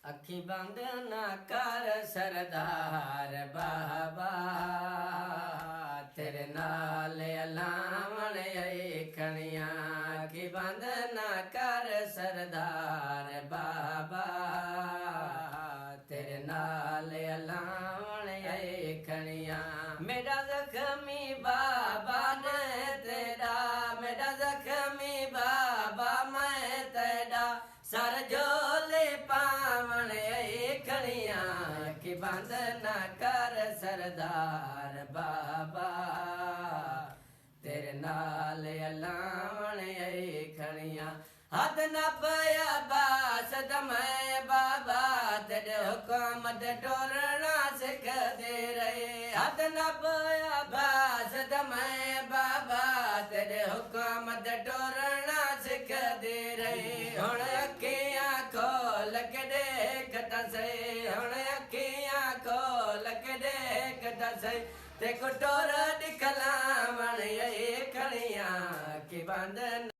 अखी बंद ना कर सरदार बाबा तेरे नाल अलावण खणिया अखी बंद ना कर सरदार बाबा तेरे नाल अलावण खणिया मेरा जख्मी बाबा ने तेरा मेरा जख्मी बाबा मैं तेरा सर जोले पावण खणिया कि बंद न कर सरदार बाबा तेरे नाल अलावण खणिया हद न पया बास मैं बाबा तेरे हुक्म ते टोरना सिख दे रहे हद न पया बास मैं बाबा तेरे हुक्म ते टोरना सिख दे रहे हुण अखियां खोल के देख तसे हुण अखियां खोल के देख तसे ते कुटोर दिखलावण खणिया कि बंद